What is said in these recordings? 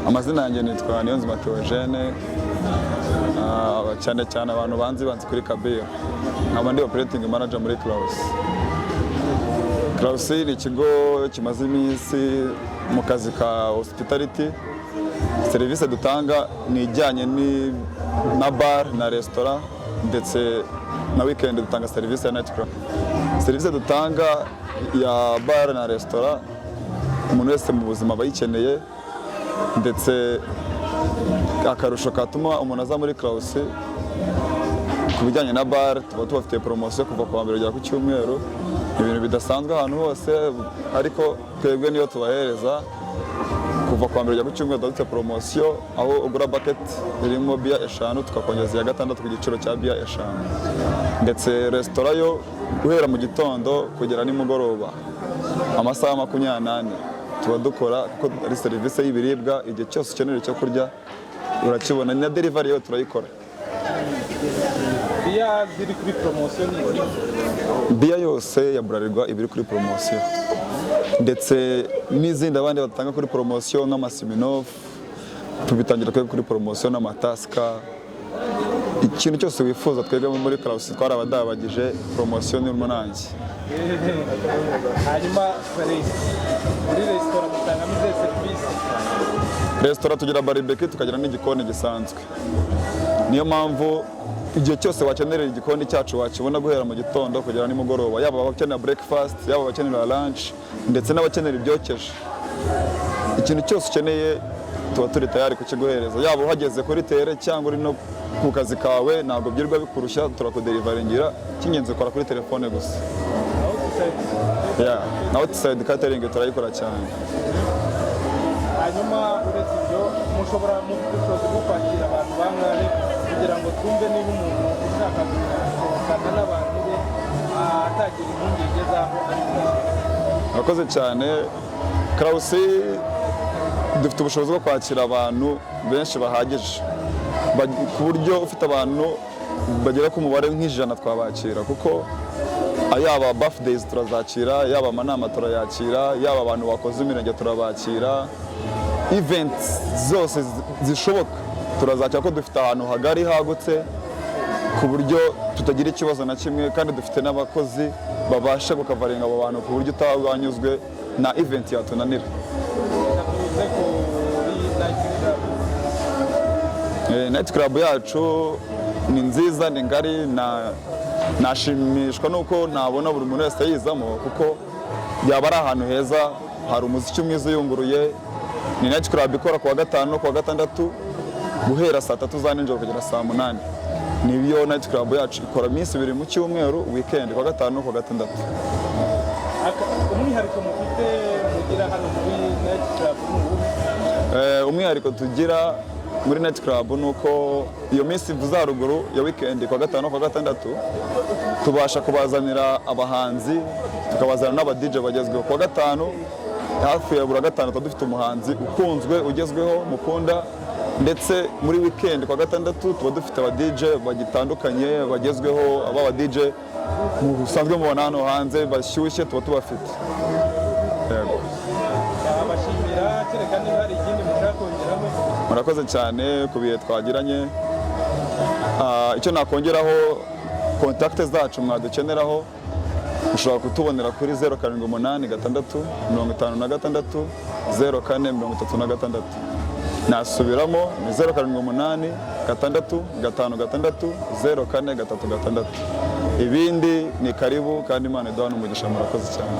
Amazina yanjye nitwa Tujyane, cyane cyane abantu banzi kuri Kabir. Nkaba ndi operating manager muri Claucy. Claucy ni ikigo kimaze iminsi mu kazi ka hospitality. Serivisi dutanga ni ijyanye na bar na restaurant ndetse na weekend dutanga serivisi ya night club. Serivisi dutanga ya bar na restaurant umuntu wese mu buzima bayikeneye, ndetse akarusho katuma umuntu aza muri Claucy ku bijyanye na bar tuba tubafitiye promotion kuva ku mbere kugera ku cyumweru. Ibintu bidasanzwe ahantu hose, ariko twebwe niyo tubahereza kuva ku mbere kugera ku cyumweru dufite promotion, aho ugura bucket irimo beer 5 tukakongeza ya gatandatu ku giciro cya beer 5. Ndetse restaurant yo guhera mu gitondo kugera nimugoroba amasaha 28 tuba dukora, kuko ari serivisi y'ibiribwa. Igihe cyose ukeneye cyo kurya urakibona, na delivery yo turayikora. Biya ziri kuri promotion ni biya yose ya Bralirwa ibiri kuri promotion, ndetse n'izindi abandi batanga kuri promotion nk'amasiminov tubitangira kuri promotion n'amataska. Ikintu cyose wifuza twebwe muri Claucy twarabadabagije promotion y'umunangi. Hanyuma muri restaurant mutanga mize service. Restaurant tugira barbecue tukagira n'igikoni gisanzwe. Niyo mpamvu igihe cyose wakenera igikoni cyacu wakibona guhera mu gitondo kugera nimugoroba, yaba abakenera breakfast, yaba abakenera lunch, ndetse n'abakenera ibyokeje. Ikintu cyose ukeneye tuba turi tayari kukiguhereza, yaba uhageze kuri tere cyangwa uri no ku kazi kawe, ntabwo byirwa bikurushya, turakuderivaringira. Kingenze ukora kuri telefone gusa. Outside catering turayikora cyane. Hanyuma uretse ibyo mushobora mu bushobozi bwo kwakira abantu bangahe kugira ngo twumve niba umuntu ushaka gusohokana n'abantu be atagira impungenge z'aho ari bwashyire. Murakoze cyane. Claucy dufite ubushobozi bwo kwakira abantu benshi bahagije, ku buryo ufite abantu bagera ku mubare nk'ijana twabakira, kuko yaba birthdays turazakira, yaba amanama turayakira, yaba abantu bakoze imirenge turabakira, events zose zishoboka turazakira, ko dufite ahantu hagari hagutse ku buryo tutagira ikibazo na kimwe, kandi dufite n'abakozi babasha gukavaringa abo bantu ku buryo utabanyuzwe na event yatunanira. Night club yacu ni nziza, ni ngari, nashimishwa nuko nabona buri muntu wese yizamo, kuko yaba ari ahantu heza, hari umuziki mwiza uyunguruye. Ni night club ikora kuwa gatanu no kuwa gatandatu guhera saa 3 za nijoro kugera saa 8. Niyo night club yacu ikora iminsi 2 mu cyumweru, weekend kuwa gatanu no kuwa gatandatu. Umwihariko mufite mugira hano muri night club n'ubu? Umwihariko tugira muri night club nuko iyo minsi mvuza ruguru ya weekend kuwa gatanu no kuwa gatandatu tubasha kubazanira abahanzi, tukabazana n'aba DJ bagezweho. Kuwa gatanu hafi ya buri gatanu dufite umuhanzi ukunzwe ugezweho mukunda, ndetse muri weekend kuwa gatandatu tuba dufite aba DJ bagitandukanye bagezweho, aba DJ musanzwe mubona hano hanze bashyushye tuba tubafite. Yego. Abashimira kereka niba hari ikindi mushaka kongeraho. Murakoze cyane ku bihe twagiranye. Icyo nakongeraho, contact zacu mwadukeneraho ushobora kutubonera kuri 0786560436. Nasubiramo ni 0786560436. Ibindi ni karibu, kandi Imana iduha n'umugisha. Murakoze cyane.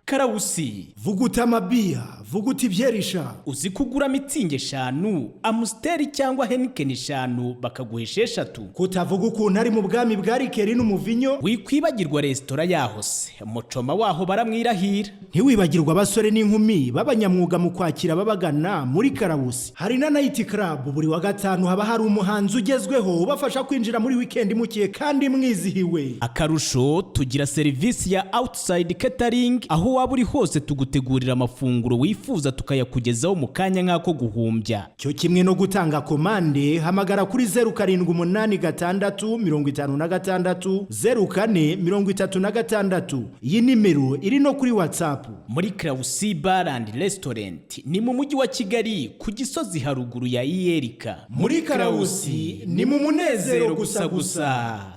Claucy, vuguta amabia, vuguta ibyerisha. uzi kugura mitsingi 5, Amstel cyangwa Heineken 5 bakaguhesha 3. Kutavuga ukuntu ari mu bwami bwa rikeri n'umuvinyo. Wikwibagirwa restaurant yahose, mucoma waho baramwirahira. Ntiwibagirwa abasore n'inkumi b'abanyamwuga mu kwakira babagana muri Claucy. Hari na night club, buri wa gatanu haba hari umuhanzi ugezweho ubafasha kwinjira muri weekend mukiye kandi mwizihiwe. Akarusho tugira serivisi ya outside catering, aho waba uri hose tugutegurira amafunguro wifuza tukayakugezaho mu kanya nk'ako guhumbya. Cyo kimwe no gutanga komande, hamagara kuri 0786 iyi nimero iri no kuri WhatsApp. Muri Claucy Bar and Restaurant ni mu mujyi wa Kigali ku Gisozi haruguru ya Iyerika. Muri Claucy ni mu munezero gusa.